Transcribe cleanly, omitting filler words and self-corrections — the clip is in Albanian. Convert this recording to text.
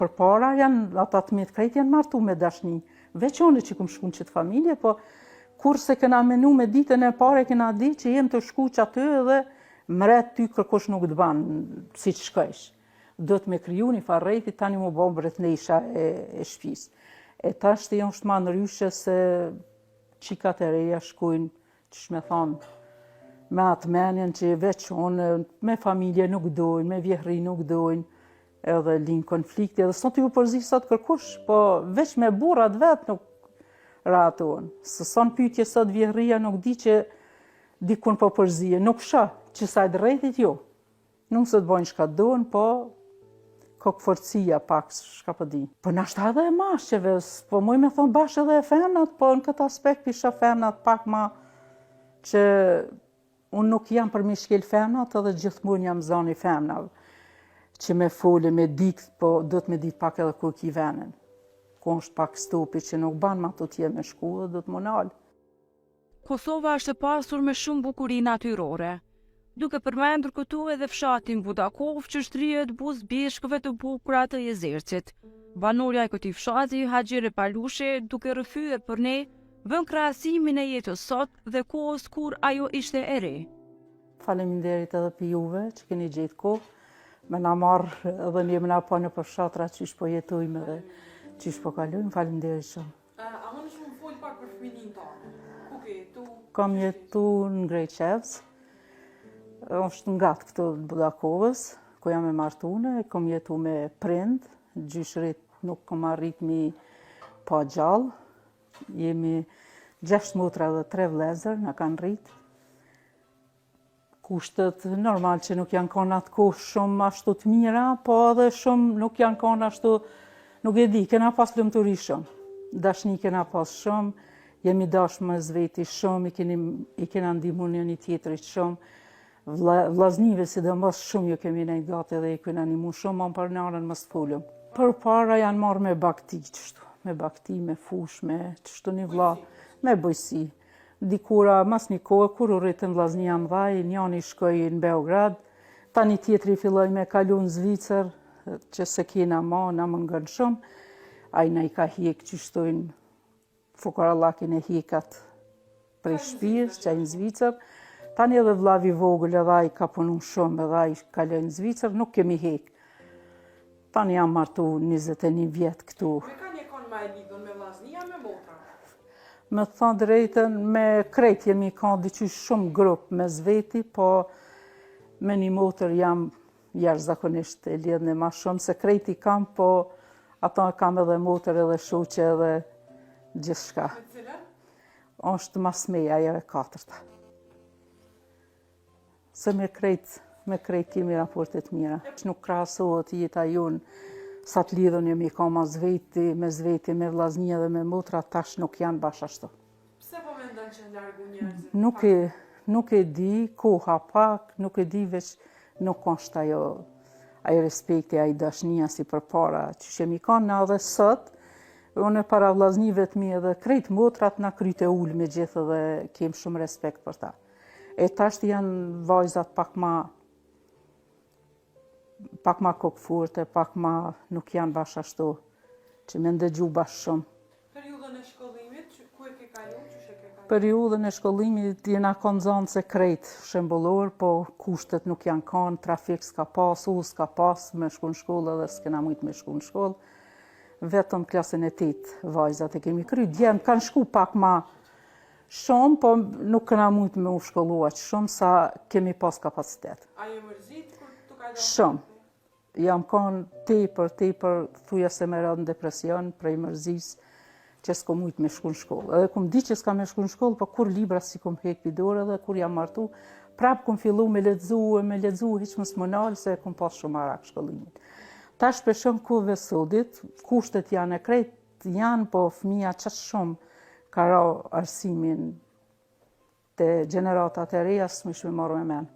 Përpara ata të mirë krejt janë martu me dashni. Veç unë që kum shku në qëtë familje, po kur se kena menu me ditën e pare, kena di që jem të shku që aty edhe mret ty kërkosh nuk të banë si që shkojsh. Do të me kriju një farrejti, tani mu bo mbretnesha e shpis. E tash të jonë shtë ma në ryshe se qikat e reja shkujnë, që shme thonë, me atë menjen që veç unë, me familje nuk dojnë, me vjehri nuk dojnë, edhe linë konflikti, edhe sot ju përzi sot kërkush, po veç me burrat vetë nuk ratohen. Se son pyetje sot vjehria nuk di që dikun po përzije, nuk shë, që sa e drejtit jo. Nuk se të bojnë shka dojnë, po kokëforcia pak, shka po di. Po nashta edhe e mashqeve, po muj me thonë bashkë edhe e femnat, po në këtë aspekt pisha femnat pak ma që unë nuk jam për mi shkel femnat, edhe gjithmonë jam zoni femnat. Që me fole, me dikt, po do të me dikt pak edhe kur ki venin. Ku është pak stopi që nuk banë ma të tje me shku dhe do të më nalë. Kosova është e pasur me shumë bukuri natyrore. Duke përmendur këtu edhe fshatin Budakov që shtrihet buz bjeshkëve të bukura të Jezercit. Banorja e këtij fshati, Haxhire Palushi, duke rrëfyer për ne, vën krahasimin e jetës sot dhe kohës kur ajo ishte e re. Faleminderit edhe për juve që keni gjetë kohë. Me na marrë edhe një me na po në përshatra qysh po jetojmë dhe qysh po kalojmë, faleminderit shumë. A më në shumë folë pak për fëminin tonë? Ku ke jetu? Kam jetu në Grejqevës, është nga këtu Budakovës, ku jam e martune, kam jetu me prind, gjyshrit nuk kam arrit mi pa gjallë, jemi 6 motra dhe 3 vlezër, na kanë rritë. Kushtet normal që nuk janë kanë atë kohë shumë ashtu të mira, po edhe shumë nuk janë kanë ashtu, nuk e di, kena pas lumturi shumë. Dashni kena pas shumë, jemi dashur me zveti shumë, i kena ndihmu një tjetrit shumë. Vllaznive sidomos shumë ju kemi nejt gati dhe i kena ndihmu shumë, ma për narën më s'folëm. Përpara janë marrë me bakti qështu, me bakti, me fush, me qështu një vlla, me bujsi. Dikura, mas një kohë, kur u rritën vllaznia mdhaj, njani shkoj në Beograd, tani tjetri filloj me kalu në Zvicër, që se kena ma, na më ngën shumë, a i na i ka hjek që shtojnë fukarallakin e hjekat prej shpijës, që a i në Zvicër. Tani edhe vllavi vogël edhe a i ka punu shumë, edhe a i kaloj në Zvicër, nuk kemi hek. Tani jam martu 21 vjetë këtu. Me ka një konë ma e lidhën me vllaznia, me motra? Me thonë drejten, me krejt jemi kanë diqysh shumë grupë me zveti, po me një motër jam jashtëzakonisht e lidhën e ma shumë, se krejt i kam, po ato kam edhe motër edhe shoqe edhe gjithë shka. Me cilën? Është mas meja, ajo e 4. Se me krejt kemi raportet mira. Nuk krahasohet jeta jonë, sa të lidhën jemi ka me zveti, me vllaznia dhe me motra, tash nuk janë bash ashtu. Pse po mendon që largu njerëzit? Nuk e di, koha pak, nuk e di veç nuk është ajo respekti, ajo dashnia si përpara, që jemi kanë na edhe sot, unë para vllaznive të mi edhe krejt motrat na kryte ul me gjithë dhe kem shumë respekt për ta. E tash janë vajzat pak ma kokëfurte, pak ma nuk janë bash ashtu, që me ndëgju bash shumë. Periudhën e shkollimit, ku e ke kalu, qysh e ke kalu? Periudhën e shkollimit jena kanë zanë se krejt shembullor, po kushtet nuk janë kanë, trafik s'ka pas, s'ka pas, me shku në shkollë edhe s'kena mujt me shku në shkollë. Vetëm klasën e 8 vajzat e kemi kry, djemë kanë shku pak ma shumë, po nuk kena mujt me u shkollu aq shumë, sa kemi pas kapacitet. A je mërzit kur të kalon? Shumë. Jam kanë tepër, thuja se me rënë depresion prej mërzis që s'ko mujt me shku në shkollë. Edhe kum di që s'ka me shku në shkollë, po kur libra si kum hek pidore dhe kur jam martu, prap kum fillu me lexu, hiq më s'monal, se kum pas shumë arak shkollimit. Tash për shumë kohëve sodit, kushtet janë e krejt, janë, po fëmija qatë shumë ka ra arsimin të gjeneratat e reja, s'më shme marrë me menë.